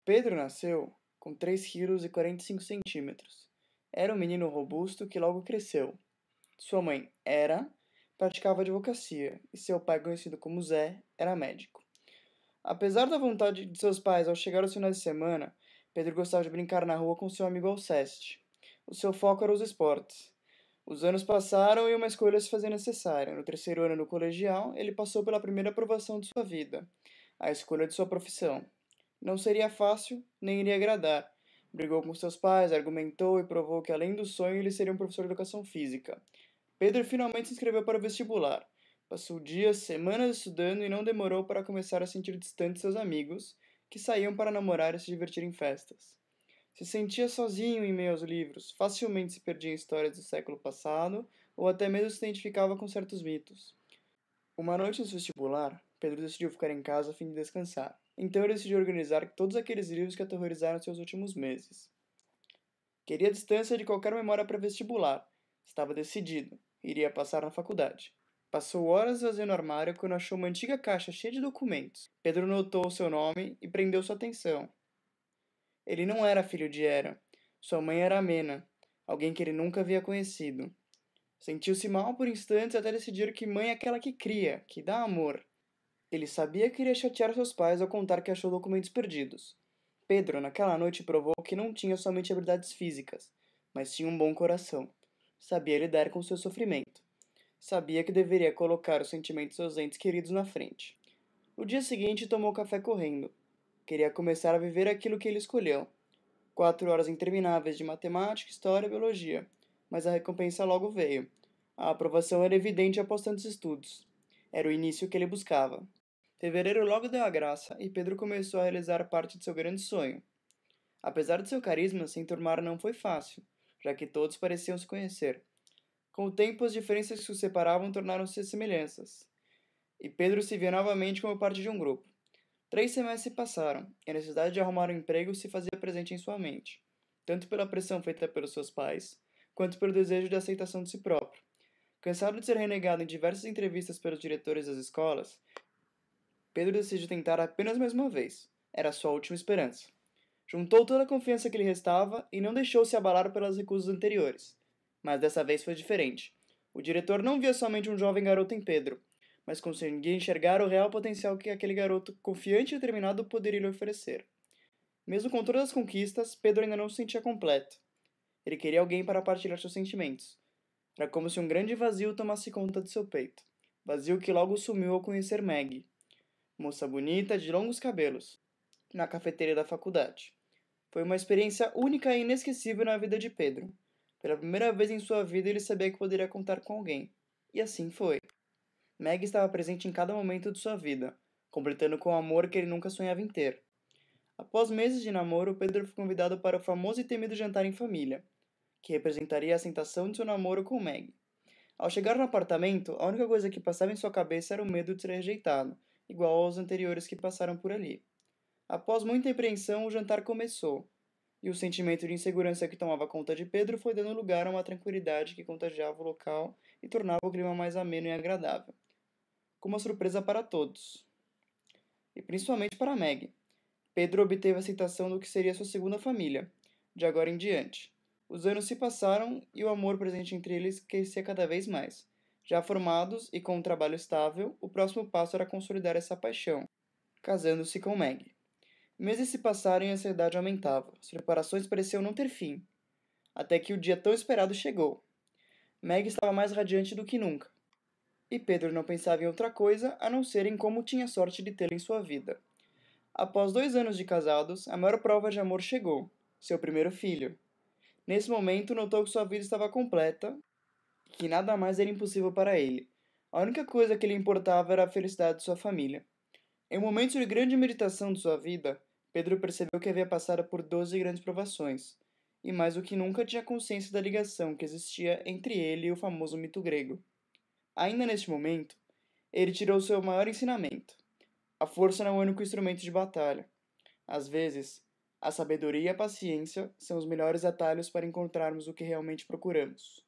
Pedro nasceu com 3,45 kg. Era um menino robusto que logo cresceu. Sua mãe praticava advocacia e seu pai, conhecido como Zé, era médico. Apesar da vontade de seus pais ao chegar aos finais de semana, Pedro gostava de brincar na rua com seu amigo Alceste. O seu foco era os esportes. Os anos passaram e uma escolha se fazia necessária. No terceiro ano do colegial, ele passou pela primeira aprovação de sua vida, a escolha de sua profissão. Não seria fácil, nem iria agradar. Brigou com seus pais, argumentou e provou que, além do sonho, ele seria um professor de educação física. Pedro finalmente se inscreveu para o vestibular. Passou dias, semanas estudando e não demorou para começar a sentir distante seus amigos, que saíam para namorar e se divertir em festas. Se sentia sozinho em meio aos livros, facilmente se perdia em histórias do século passado ou até mesmo se identificava com certos mitos. Uma noite antes do vestibular, Pedro decidiu ficar em casa a fim de descansar. Então ele decidiu organizar todos aqueles livros que aterrorizaram seus últimos meses. Queria distância de qualquer memória pré-vestibular. Estava decidido. Iria passar na faculdade. Passou horas esvaziando o armário quando achou uma antiga caixa cheia de documentos. Pedro notou o seu nome e prendeu sua atenção. Ele não era filho de Hera. Sua mãe era Amena, alguém que ele nunca havia conhecido. Sentiu-se mal por instantes até decidir que mãe é aquela que cria, que dá amor. Ele sabia que iria chatear seus pais ao contar que achou documentos perdidos. Pedro, naquela noite, provou que não tinha somente habilidades físicas, mas tinha um bom coração. Sabia lidar com seu sofrimento. Sabia que deveria colocar os sentimentos de seus entes queridos na frente. No dia seguinte, tomou café correndo. Queria começar a viver aquilo que ele escolheu. 4 horas intermináveis de matemática, história e biologia. Mas a recompensa logo veio. A aprovação era evidente após tantos estudos. Era o início que ele buscava. Fevereiro logo deu a graça e Pedro começou a realizar parte de seu grande sonho. Apesar de seu carisma, se enturmar não foi fácil, já que todos pareciam se conhecer. Com o tempo, as diferenças que os separavam tornaram-se semelhanças, e Pedro se via novamente como parte de um grupo. 3 semestres se passaram, e a necessidade de arrumar um emprego se fazia presente em sua mente, tanto pela pressão feita pelos seus pais, quanto pelo desejo de aceitação de si próprio. Cansado de ser renegado em diversas entrevistas pelos diretores das escolas, Pedro decidiu tentar apenas mais uma vez. Era sua última esperança. Juntou toda a confiança que lhe restava e não deixou-se abalar pelas recusas anteriores. Mas dessa vez foi diferente. O diretor não via somente um jovem garoto em Pedro, mas conseguia enxergar o real potencial que aquele garoto confiante e determinado poderia lhe oferecer. Mesmo com todas as conquistas, Pedro ainda não se sentia completo. Ele queria alguém para partilhar seus sentimentos. Era como se um grande vazio tomasse conta de seu peito. Vazio que logo sumiu ao conhecer Maggie, moça bonita de longos cabelos, na cafeteria da faculdade. Foi uma experiência única e inesquecível na vida de Pedro. Pela primeira vez em sua vida ele sabia que poderia contar com alguém. E assim foi. Maggie estava presente em cada momento de sua vida, completando com o amor que ele nunca sonhava em ter. Após meses de namoro, Pedro foi convidado para o famoso e temido jantar em família, que representaria a aceitação de seu namoro com Maggie. Ao chegar no apartamento, a única coisa que passava em sua cabeça era o medo de ser rejeitado, igual aos anteriores que passaram por ali. Após muita apreensão, o jantar começou, e o sentimento de insegurança que tomava conta de Pedro foi dando lugar a uma tranquilidade que contagiava o local e tornava o clima mais ameno e agradável. Com uma surpresa para todos, e principalmente para Maggie. Pedro obteve a aceitação do que seria sua segunda família, de agora em diante. Os anos se passaram e o amor presente entre eles crescia cada vez mais. Já formados e com um trabalho estável, o próximo passo era consolidar essa paixão, casando-se com Maggie. Meses se passaram e a ansiedade aumentava. As preparações pareciam não ter fim. Até que o dia tão esperado chegou. Maggie estava mais radiante do que nunca. E Pedro não pensava em outra coisa a não ser em como tinha sorte de tê-la em sua vida. Após 2 anos de casados, a maior prova de amor chegou. Seu primeiro filho. Nesse momento, notou que sua vida estava completa e que nada mais era impossível para ele. A única coisa que lhe importava era a felicidade de sua família. Em um momento de grande meditação de sua vida, Pedro percebeu que havia passado por 12 grandes provações, e mais do que nunca tinha consciência da ligação que existia entre ele e o famoso mito grego. Ainda neste momento, ele tirou seu maior ensinamento. A força não é o único instrumento de batalha. Às vezes, a sabedoria e a paciência são os melhores atalhos para encontrarmos o que realmente procuramos.